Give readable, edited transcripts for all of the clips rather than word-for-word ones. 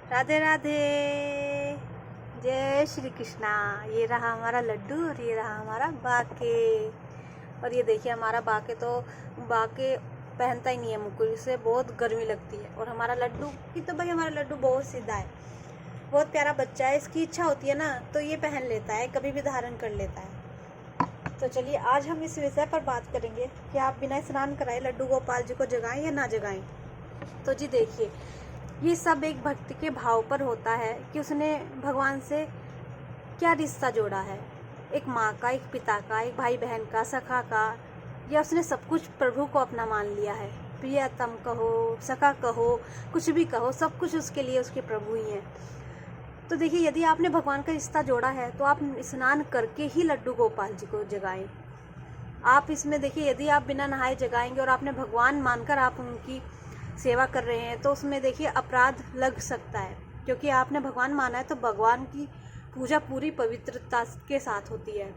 राधे राधे। जय श्री कृष्णा। ये रहा हमारा लड्डू और ये रहा हमारा बाके। और ये देखिए हमारा बाके तो बाके पहनता ही नहीं है मुकुट, इसे बहुत गर्मी लगती है। और हमारा लड्डू की तो भाई हमारा लड्डू बहुत सीधा है, बहुत प्यारा बच्चा है। इसकी इच्छा होती है ना तो ये पहन लेता है, कभी भी धारण कर लेता है। तो चलिए आज हम इस विषय पर बात करेंगे कि आप बिना स्नान कराए लड्डू गोपाल जी को जगाएं या ना जगाएं। तो जी देखिए, ये सब एक भक्ति के भाव पर होता है कि उसने भगवान से क्या रिश्ता जोड़ा है। एक माँ का, एक पिता का, एक भाई बहन का, सखा का, या उसने सब कुछ प्रभु को अपना मान लिया है। प्रियतम कहो, सखा कहो, कुछ भी कहो, सब कुछ उसके लिए उसके प्रभु ही हैं। तो देखिए, यदि आपने भगवान का रिश्ता जोड़ा है तो आप स्नान करके ही लड्डू गोपाल जी को जगाएं। आप इसमें देखिए, यदि आप बिना नहाए जगाएंगे और आपने भगवान मानकर आप उनकी सेवा कर रहे हैं तो उसमें देखिए अपराध लग सकता है, क्योंकि आपने भगवान माना है तो भगवान की पूजा पूरी पवित्रता के साथ होती है।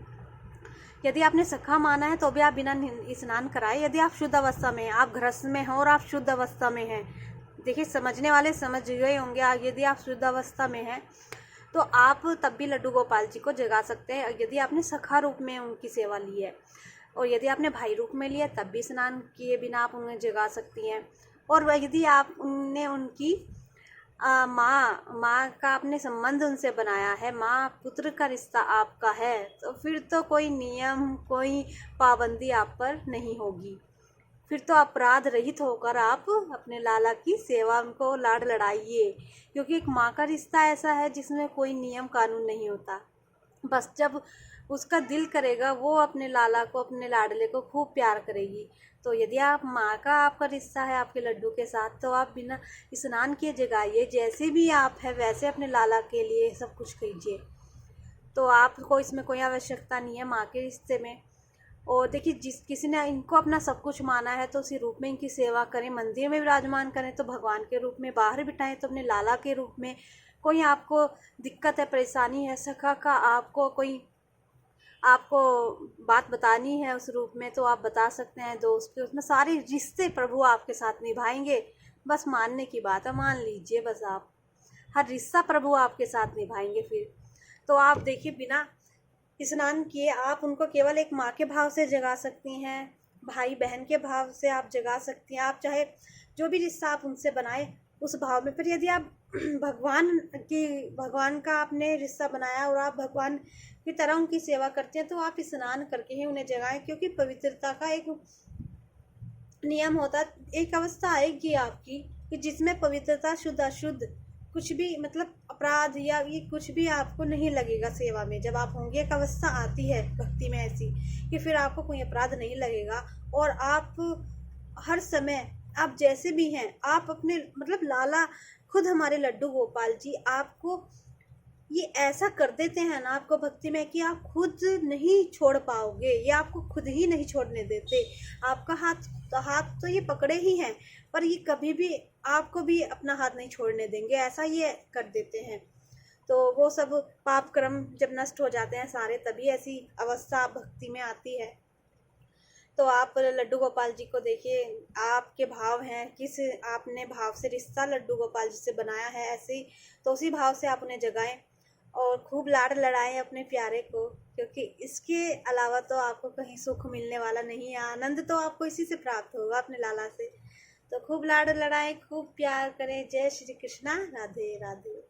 यदि आपने सखा माना है तो भी आप बिना स्नान कराए, यदि आप शुद्ध अवस्था में हैं, आप गृहस्थ में हैं और आप शुद्ध अवस्था में हैं, देखिए समझने वाले समझ गए होंगे। यदि आप शुद्ध अवस्था में हैं तो आप तब भी लड्डू गोपाल जी को जगा सकते हैं, यदि आपने सखा रूप में उनकी सेवा ली है। और यदि आपने भाई रूप में लिया तब भी स्नान किए बिना आप उन्हें जगा सकती हैं। और यदि आपने उनकी माँ का आपने संबंध उनसे बनाया है, माँ पुत्र का रिश्ता आपका है, तो फिर तो कोई नियम, कोई पाबंदी आप पर नहीं होगी। फिर तो अपराध रहित होकर आप अपने लाला की सेवा, उनको लाड लड़ाइए, क्योंकि एक माँ का रिश्ता ऐसा है जिसमें कोई नियम कानून नहीं होता। बस जब उसका दिल करेगा वो अपने लाला को, अपने लाडले को खूब प्यार करेगी। तो यदि आप माँ का आपका रिश्ता है आपके लड्डू के साथ, तो आप बिना स्नान किए जगाइए, जैसे भी आप है वैसे अपने लाला के लिए सब कुछ कीजिए। तो आपको इसमें कोई आवश्यकता नहीं है माँ के रिश्ते में। और देखिए, जिस किसी ने इनको अपना सब कुछ माना है तो उसी रूप में इनकी सेवा करें। मंदिर में विराजमान करें तो भगवान के रूप में, बाहर बिठाएं तो अपने लाला के रूप में। कोई आपको दिक्कत है, परेशानी है, सखा का आपको बात बतानी है उस रूप में तो आप बता सकते हैं। दोस्त के उसमें सारे रिश्ते प्रभु आपके साथ निभाएंगे। बस मानने की बात है, मान लीजिए। बस आप हर रिश्ता प्रभु आपके साथ निभाएंगे। फिर तो आप देखिए, बिना स्नान किए आप उनको केवल एक माँ के भाव से जगा सकती हैं, भाई बहन के भाव से आप जगा सकती हैं। आप चाहे जो भी रिश्ता आप उनसे बनाए उस भाव में। फिर यदि आप भगवान का आपने रिश्ता बनाया और आप भगवान की तरह उनकी सेवा करते हैं तो आप स्नान करके ही उन्हें जगाएं, क्योंकि पवित्रता का एक नियम होता है। एक अवस्था आएगी आपकी कि जिसमें पवित्रता, शुद्ध अशुद्ध कुछ भी, मतलब अपराध या ये कुछ भी आपको नहीं लगेगा सेवा में। जब आप होंगे, एक अवस्था आती है भक्ति में ऐसी कि फिर आपको कोई अपराध नहीं लगेगा। और आप हर समय, आप जैसे भी हैं, आप अपने, मतलब लाला खुद हमारे लड्डू गोपाल जी आपको ये ऐसा कर देते हैं ना आपको भक्ति में कि आप खुद नहीं छोड़ पाओगे, ये आपको खुद ही नहीं छोड़ने देते। आपका हाथ तो ये पकड़े ही हैं, पर ये कभी भी आपको भी अपना हाथ नहीं छोड़ने देंगे, ऐसा ये कर देते हैं। तो वो सब पाप कर्म जब नष्ट हो जाते हैं सारे, तभी ऐसी अवस्था भक्ति में आती है। तो आप लड्डू गोपाल जी को देखिए, आपके भाव हैं, किस आपने भाव से रिश्ता लड्डू गोपाल जी से बनाया है, ऐसे ही तो उसी भाव से आप उन्हें जगाएं और खूब लाड लड़ाएं अपने प्यारे को, क्योंकि इसके अलावा तो आपको कहीं सुख मिलने वाला नहीं है। आनंद तो आपको इसी से प्राप्त होगा, अपने लाला से। तो खूब लाड लड़ाएं, खूब प्यार करें। जय श्री कृष्णा। राधे राधे।